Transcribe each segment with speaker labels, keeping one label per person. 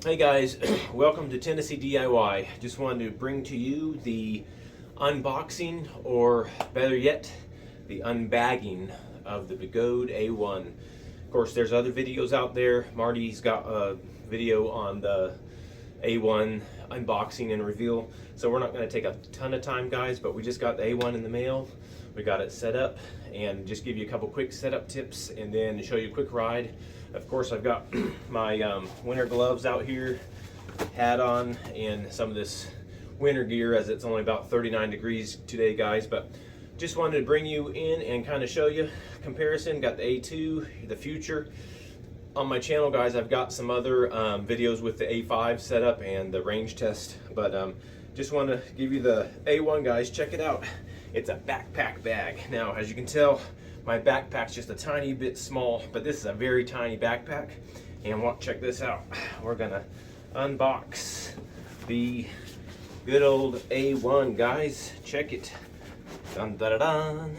Speaker 1: Hey guys, welcome to Tennessee DIY. Just wanted to bring to you the unboxing, or better yet, the unbagging of the Begode A1. Of course, there's other videos out there. Marty's got a video on the A1 unboxing and reveal, so we're not going to take a ton of time, guys, but we just got the A1 in the mail. We got it set up and just give you a couple quick setup tips and then show you a quick ride. Of course, I've got my winter gloves out here, hat on, and some of this winter gear as it's only about 39 degrees today, guys. But just wanted to bring you in and kind of show you comparison. Got the A2, the Future. On my channel, guys, I've got some other videos with the A5 setup and the range test. But just want to give you the A1, guys. Check it out. It's a backpack bag. Now, as you can tell, my backpack's just a tiny bit small, but this is a very tiny backpack. And check this out. We're gonna unbox the good old A1, guys. Check it. Dun, dun, dun, dun.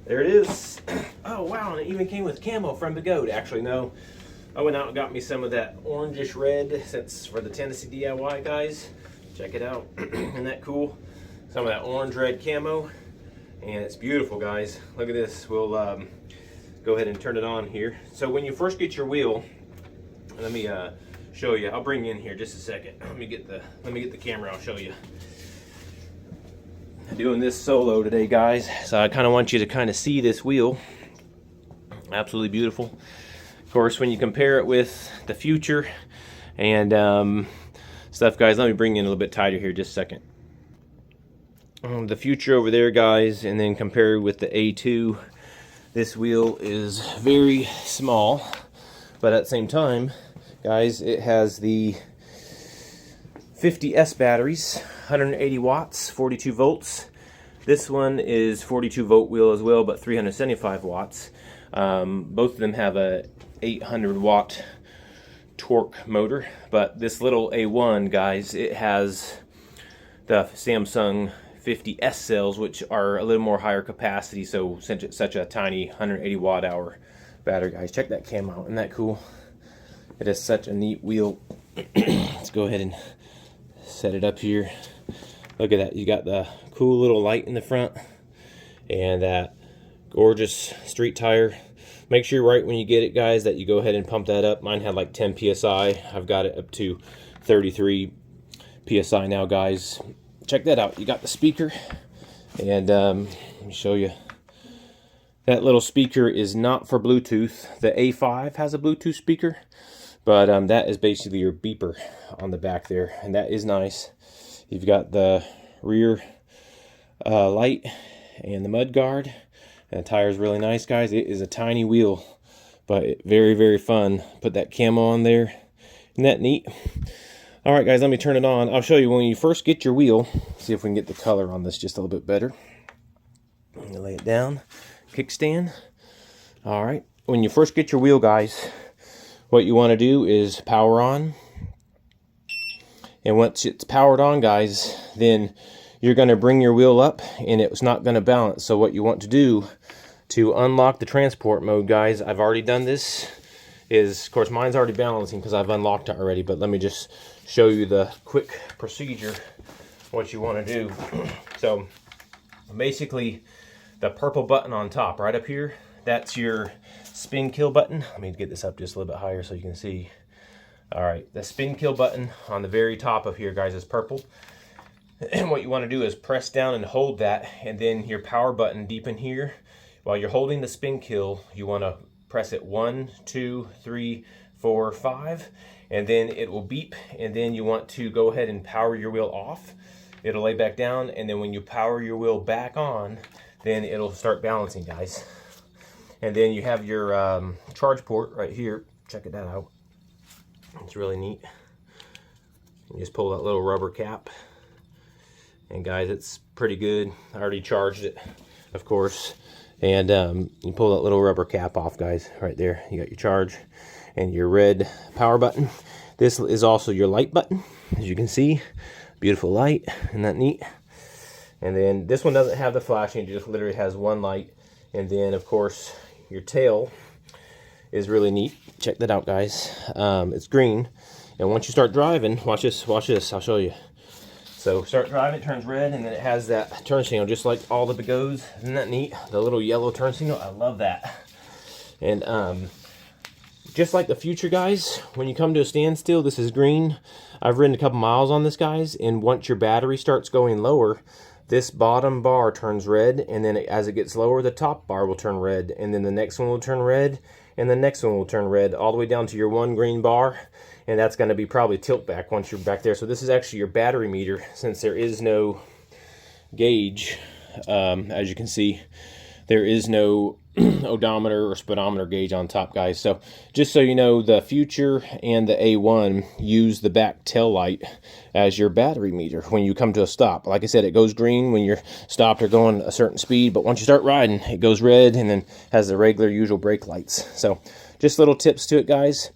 Speaker 1: There it is. Oh wow, and it even came with camo from Begode. Actually, no. I went out and got me some of that orangish red since for the Tennessee DIY, guys. Check it out. Isn't that cool? Some of that orange red camo. And it's beautiful, guys. Look at this. We'll go ahead and turn it on here. So when you first get your wheel, let me show you. I'll bring you in here just a second. Let me get the camera. I'll show you. I'm doing this solo today, guys. So I kind of want you to kind of see this wheel. Absolutely beautiful. Of course, when you compare it with the Future and stuff, guys, let me bring you in a little bit tighter here just a second. The Future over there, guys, and then compared with the A2, this wheel is very small, but at the same time, guys, it has the 50S batteries, 180 watts, 42 volts. This one is 42 volt wheel as well, but 375 watts. Both of them have a 800 watt torque motor, but this little A1, guys, it has the Samsung 50S cells, which are a little more higher capacity, so since it's such a tiny 180 watt hour battery, guys. Check that cam out. Isn't that cool? It is such a neat wheel. Let's go ahead and set it up here. Look at that. You got the cool little light in the front and that gorgeous street tire. Make sure right when you get it, guys, that you go ahead and pump that up. Mine had like 10 psi. I've got it up to 33 psi now, guys. Check that out. You got the speaker, and let me show you. That little speaker is not for Bluetooth. The A5 has a Bluetooth speaker, but that is basically your beeper on the back there, and that is nice. You've got the rear light and the mud guard, and the tire is really nice, guys. It is a tiny wheel, but very, very fun. Put that camo on there. Isn't that neat? All right, guys, let me turn it on. I'll show you when you first get your wheel. See if we can get the color on this just a little bit better. I'm gonna lay it down. Kickstand. All right. When you first get your wheel, guys, what you want to do is power on. And once it's powered on, guys, then you're going to bring your wheel up and it's not going to balance. So what you want to do to unlock the transport mode, guys, I've already done this, is, of course, mine's already balancing because I've unlocked it already, but let me just show you the quick procedure, what you want to do. So basically, the purple button on top, right up here, that's your spin kill button. Let me get this up just a little bit higher so you can see. All right, the spin kill button on the very top of here, guys, is purple. And what you want to do is press down and hold that, and then your power button deep in here. While you're holding the spin kill, you want to press it 1, 2, 3, 4, 5, and then it will beep, and then you want to go ahead and power your wheel off. It'll lay back down, and then when you power your wheel back on, then it'll start balancing, guys. And then you have your charge port right here. Check it out. It's really neat. You just pull that little rubber cap, and guys, it's pretty good. I already charged it, of course. And you pull that little rubber cap off, guys, right there. You got your charge and your red power button. This is also your light button, as you can see. Beautiful light. Isn't that neat? And then this one doesn't have the flashing. It just literally has one light. And then, of course, your tail is really neat. Check that out, guys. It's green. And once you start driving, watch this, I'll show you. So start driving, it turns red, and then it has that turn signal just like all the Begodes. Isn't that neat? The little yellow turn signal, I love that. And just like the Future, guys, when you come to a standstill, this is green. I've ridden a couple miles on this, guys, and once your battery starts going lower, this bottom bar turns red, and then as it gets lower, the top bar will turn red, and then the next one will turn red, and the next one will turn red, all the way down to your one green bar, and that's going to be probably tilt back once you're back there. So this is actually your battery meter, since there is no gauge, as you can see. There is no odometer or speedometer gauge on top, guys. So just so you know, the Future and the A1 use the back tail light as your battery meter when you come to a stop. Like I said, it goes green when you're stopped or going a certain speed, but once you start riding, it goes red and then has the regular usual brake lights. So just little tips to it, guys.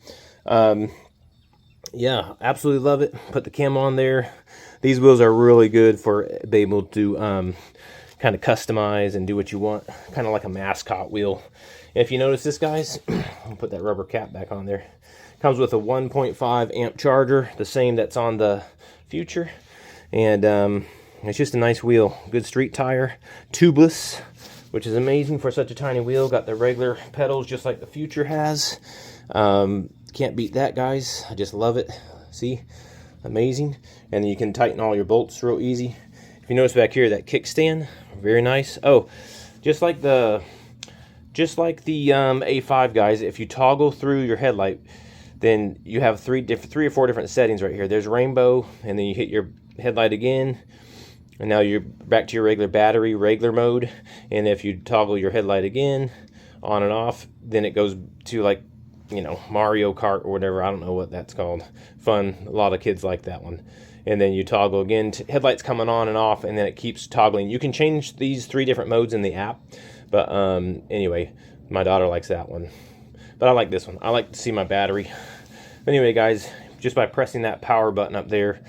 Speaker 1: Yeah, absolutely love it. Put the cam on there. These wheels are really good for being able to kind of customize and do what you want, kind of like a mascot wheel. And if you notice this, guys, I'll put that rubber cap back on there. Comes with a 1.5 amp charger, the same that's on the Future, and it's just a nice wheel. Good street tire, tubeless, which is amazing for such a tiny wheel. Got the regular pedals just like the Future has. Can't beat that, guys. I just love it. See, amazing. And you can tighten all your bolts real easy. If you notice back here, that kickstand, very nice. Oh, just like the A5, guys, if you toggle through your headlight, then you have three or four different settings right here. There's rainbow, and then you hit your headlight again, and now you're back to your regular battery, regular mode. And if you toggle your headlight again, on and off, then it goes to, like, you know, Mario Kart or whatever. I don't know what that's called. Fun. A lot of kids like that one. And then you toggle again, headlights coming on and off, and then it keeps toggling. You can change these 3 different modes in the app, but anyway, my daughter likes that one. But I like this one. I like to see my battery. But anyway, guys, just by pressing that power button up there,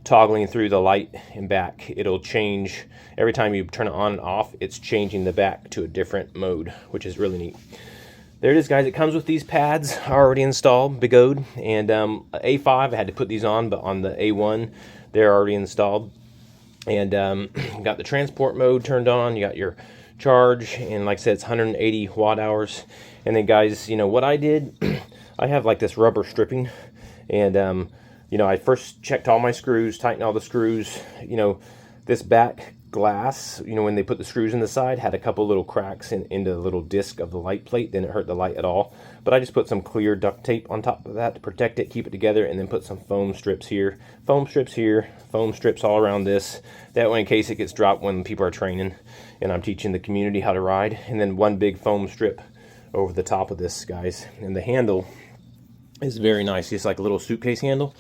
Speaker 1: toggling through the light and back, it'll change. Every time you turn it on and off, it's changing the back to a different mode, which is really neat. There it is, guys. It comes with these pads already installed, Begode, and A5, I had to put these on, but on the A1, they're already installed. And got the transport mode turned on. You got your charge, and like I said, it's 180 watt hours. And then, guys, you know what I did? I have like this rubber stripping, and you know, I first checked all my screws, tightened all the screws. You know, this back glass, you know, when they put the screws in the side, had a couple little cracks into the little disc of the light plate. Didn't hurt the light at all, but I just put some clear duct tape on top of that to protect it, keep it together, and then put some foam strips here, foam strips all around this. That way, in case it gets dropped when people are training and I'm teaching the community how to ride. And then one big foam strip over the top of this, guys. And the handle is very nice, just like a little suitcase handle.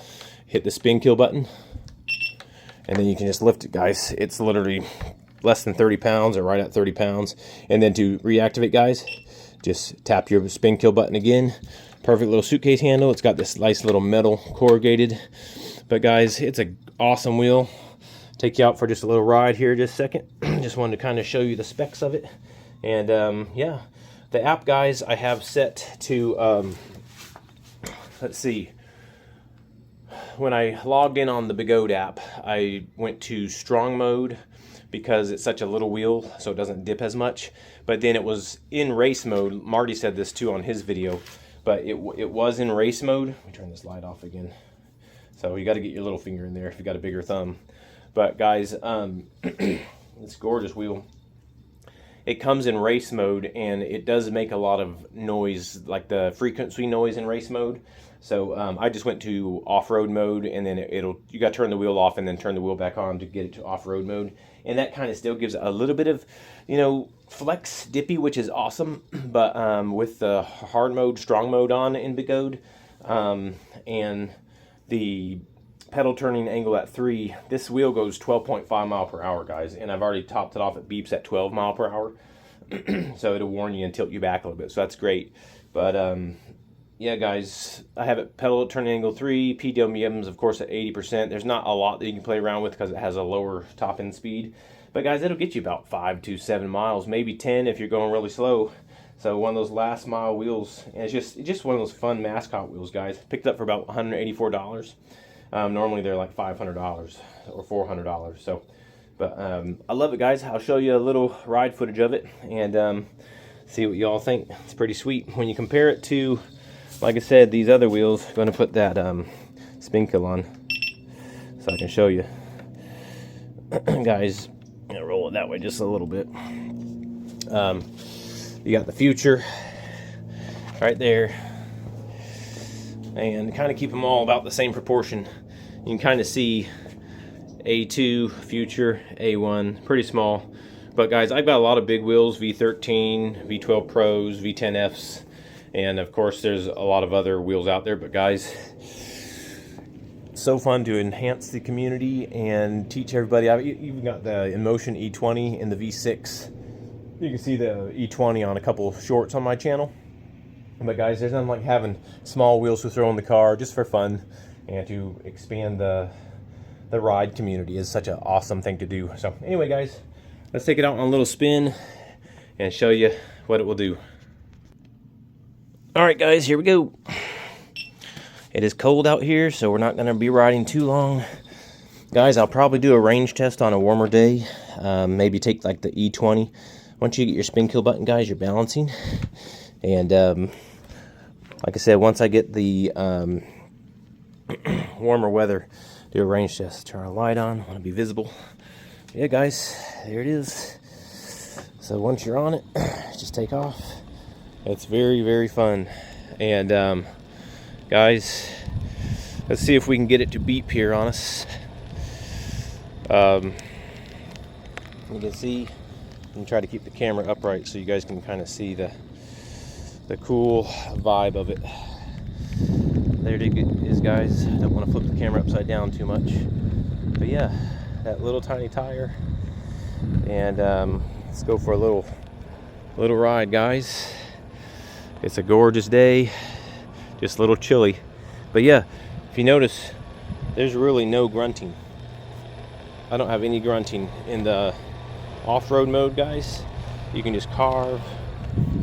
Speaker 1: Hit the spin kill button, and then you can just lift it, guys. It's literally less than 30 pounds or right at 30 pounds. And then to reactivate, guys, just tap your spin kill button again. Perfect little suitcase handle. It's got this nice little metal corrugated. But guys, it's an awesome wheel. Take you out for just a little ride here just a second. Just wanted to kind of show you the specs of it. And yeah, the app, guys, I have set to, let's see. When I logged in on the Begode app, I went to strong mode because it's such a little wheel, so it doesn't dip as much. But then it was in race mode. Marty said this too on his video, but it was in race mode. Let me turn this light off again. So you got to get your little finger in there if you got a bigger thumb. But guys, it's a gorgeous wheel. It comes in race mode, and it does make a lot of noise, like the frequency noise in race mode. So I just went to off-road mode, and then you got to turn the wheel off and then turn the wheel back on to get it to off-road mode. And that kind of still gives a little bit of, you know, flex, dippy, which is awesome. But with the hard mode, strong mode on in Begode, and the pedal turning angle at 3, this wheel goes 12.5 mile per hour, guys. And I've already topped it off. It beeps at 12 mile per hour. So it'll warn you and tilt you back a little bit. So that's great. But yeah, guys, I have it pedal turning angle 3, PWMs, of course, at 80%. There's not a lot that you can play around with because it has a lower top-end speed. But, guys, it'll get you about 5 to 7 miles, maybe 10 if you're going really slow. So one of those last mile wheels, and it's just one of those fun mascot wheels, guys. Picked up for about $184. Normally they're like $500 or $400. So, but I love it, guys. I'll show you a little ride footage of it and see what y'all think. It's pretty sweet when you compare it to, like I said, these other wheels. I'm going to put that spin kill on so I can show you. Guys, I'm gonna roll it that way just a little bit. You got the Future right there, and kind of keep them all about the same proportion. You can kind of see A2, Future, A1, pretty small. But guys, I've got a lot of big wheels, V13, V12 Pros, V10Fs, and of course there's a lot of other wheels out there. But guys, so fun to enhance the community and teach everybody. I've even got the InMotion E20 and the V6. You can see the E20 on a couple shorts on my channel. But guys, there's nothing like having small wheels to throw in the car just for fun and to expand the ride community. Is such an awesome thing to do. So anyway, guys, let's take it out on a little spin and show you what it will do. All right, guys, here we go. It is cold out here, so we're not going to be riding too long. Guys, I'll probably do a range test on a warmer day. Maybe take like the E20. Once you get your spin kill button, guys, you're balancing. And like I said, once I get the warmer weather, do a range test. Turn our light on. Want to be visible. Yeah, guys, there it is. So once you're on it, just take off. It's very, very fun. And guys, let's see if we can get it to beep here on us. You can see, and try to keep the camera upright so you guys can kind of see the cool vibe of it. There it is, guys. I don't want to flip the camera upside down too much, but yeah, that little tiny tire. And let's go for a little ride, guys. It's a gorgeous day. Just a little chilly, but yeah, if you notice, there's really no grunting. I don't have any grunting in the off-road mode, guys. You can just carve,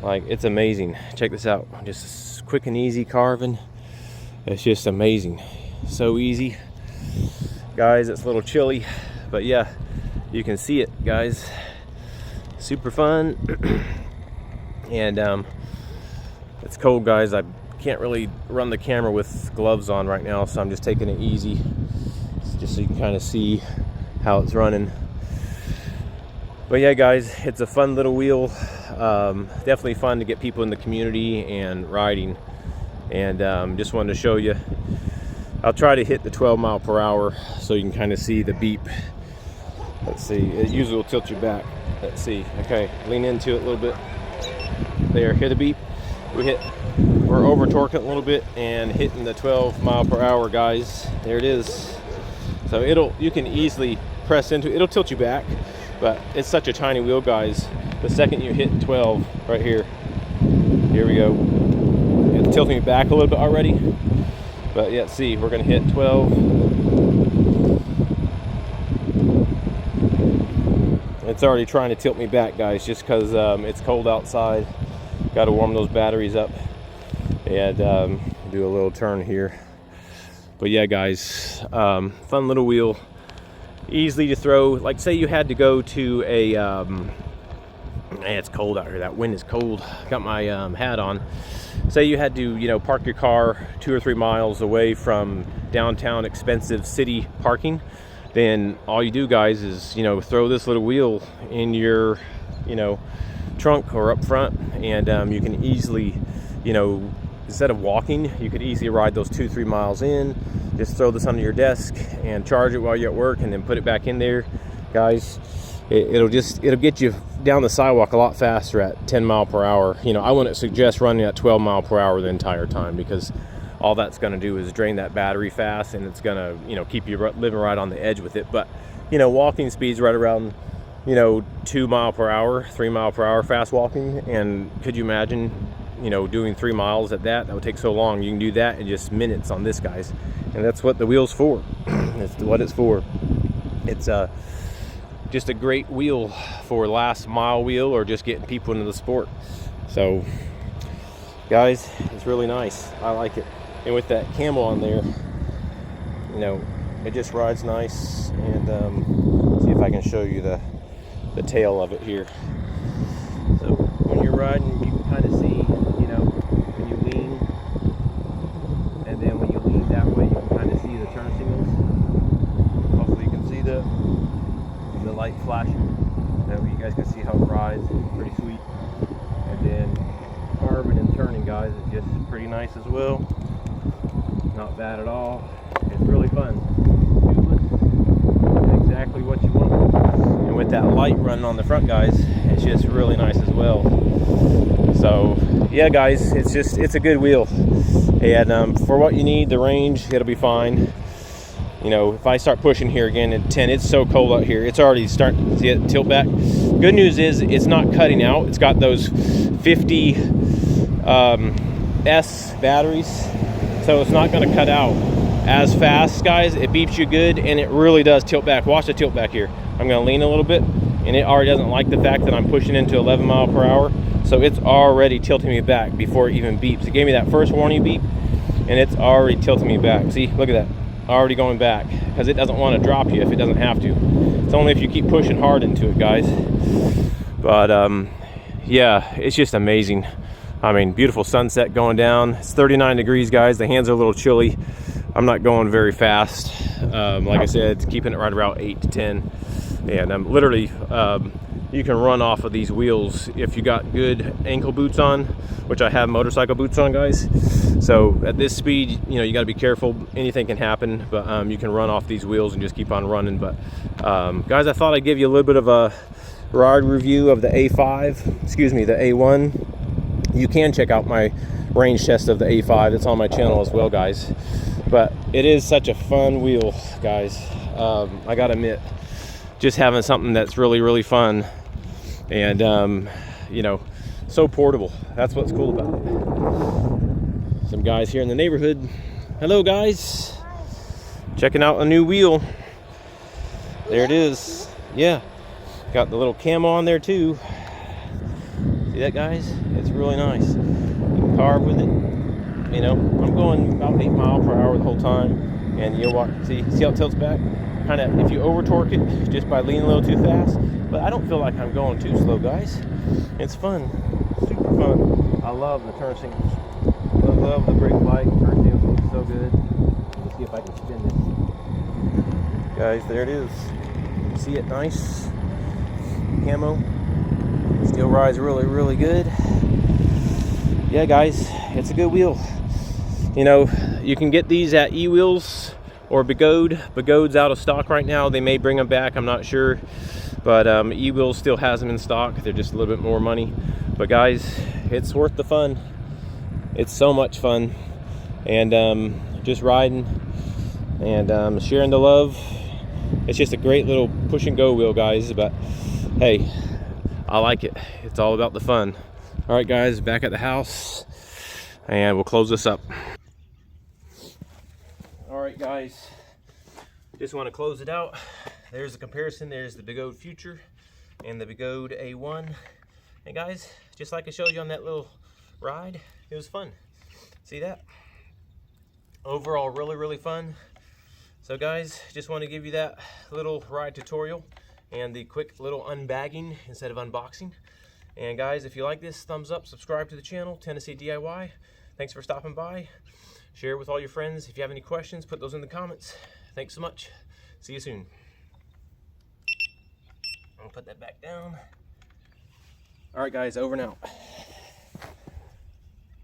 Speaker 1: like, it's amazing. Check this out, just quick and easy carving. It's just amazing, so easy, guys. It's a little chilly, but yeah, you can see it, guys. Super fun. And it's cold, guys. I can't really run the camera with gloves on right now, so I'm just taking it easy, just so you can kind of see how it's running. But yeah, guys, it's a fun little wheel. Definitely fun to get people in the community and riding. And just wanted to show you. I'll try to hit the 12 mile per hour so you can kind of see the beep. Let's see, it usually will tilt you back. Let's see, okay, lean into it a little bit. There, hear the beep? We're over torquing a little bit and hitting the 12 mile per hour, guys. There it is. So you can easily press into it. It'll tilt you back, but it's such a tiny wheel, guys. The second you hit 12 right here we go. It's tilting me back a little bit already, but yeah, see, we're gonna hit 12. It's already trying to tilt me back, guys, just because it's cold outside. Got to warm those batteries up and do a little turn here. But yeah, guys, fun little wheel, easily to throw. Like, say you had to go to a man, it's cold out here, that wind is cold. Got my hat on. Say you had to, park your car 2 or 3 miles away from downtown expensive city parking, then all you do, guys, is throw this little wheel in your trunk or up front, and you can easily, instead of walking, you could easily ride those 2-3 miles in. Just throw this under your desk and charge it while you're at work, and then put it back in there, guys. It'll get you down the sidewalk a lot faster at 10 mile per hour. I wouldn't suggest running at 12 mile per hour the entire time, because all that's going to do is drain that battery fast, and it's going to keep you living right on the edge with it. But walking speeds right around 2 mile per hour, 3 mile per hour fast walking. And could you imagine doing 3 miles at that would take so long. You can do that in just minutes on this, guys, and that's what the wheel's for. That's what it's for. It's just a great wheel for last mile wheel, or just getting people into the sport. So guys, it's really nice. I like it. And with that camo on there, you know, it just rides nice. And see if I can show you the tail of it here. So when you're riding, you can kind of see, you know, when you lean, and then when you lean that way, you can kind of see the turn signals. Hopefully you can see the light flashing. That way you guys can see how it rides. Pretty sweet. And then carving and turning, guys, is just pretty nice as well. Not bad at all. It's really fun. Tubeless, exactly what you want. And with that light running on the front, guys, it's just really nice as well. So yeah, guys, it's a good wheel. And for what you need, the range, it'll be fine. You know, if I start pushing here again at 10, it's so cold out here. It's already starting to see it tilt back. Good news is it's not cutting out. It's got those 50 S batteries, so it's not going to cut out as fast, guys. It beeps you good, and it really does tilt back. Watch the tilt back here. I'm going to lean a little bit, and it already doesn't like the fact that I'm pushing into 11 miles per hour, so it's already tilting me back before it even beeps. It gave me that first warning beep, and it's already tilting me back. See, look at that. Already going back, because it doesn't want to drop you if it doesn't have to. It's only if you keep pushing hard into it, guys. But yeah, it's just amazing. I mean, beautiful sunset going down. It's 39 degrees, guys. The hands are a little chilly. I'm not going very fast. Like I said, it's keeping it right around 8 to 10. And I'm literally, you can run off of these wheels if you got good ankle boots on, which I have motorcycle boots on, guys. So at this speed, you know, you got to be careful. Anything can happen, but you can run off these wheels and just keep on running. But guys, I thought I'd give you a little bit of a ride review of the A5, excuse me, the A1. You can check out my range test of the A5. It's on my channel as well, guys. But it is such a fun wheel, guys. I gotta admit, just having something that's really, really fun, and you know, so portable. That's what's cool about it. Some guys here in the neighborhood. Hello, guys. Checking out a new wheel. There it is. Yeah, got the little camo on there too. See that, guys? It's really nice. You can carve with it. You know, I'm going about 8 miles per hour the whole time, and you'll walk. See how it tilts back? Kind of, if you over torque it just by leaning a little too fast. But I don't feel like I'm going too slow, guys. It's fun, super fun. I love the turn signals. I love the brake light. Turn signals look so good. Let's see if I can spin this. Guys, there it is. See it nice? Camo. Still rides really, really good. Yeah, guys, it's a good wheel. You know, you can get these at eWheels or Begode. Begode's out of stock right now. They may bring them back, I'm not sure. But eWheels still has them in stock. They're just a little bit more money. But guys, it's worth the fun. It's so much fun. And just riding and sharing the love. It's just a great little push and go wheel, guys. But hey, I like it. It's all about the fun. All right, guys, back at the house, and we'll close this up. All right, guys, just want to close it out. There's the comparison. There's the Begode Future and the Begode A1. And guys, just like I showed you on that little ride, it was fun. See that? Overall, really, really fun. So guys, just want to give you that little ride tutorial and the quick little unbagging instead of unboxing. And guys, if you like this, thumbs up, subscribe to the channel, Tennessee DIY. Thanks for stopping by. Share it with all your friends. If you have any questions, put those in the comments. Thanks so much. See you soon. I'll put that back down. All right, guys, over and out.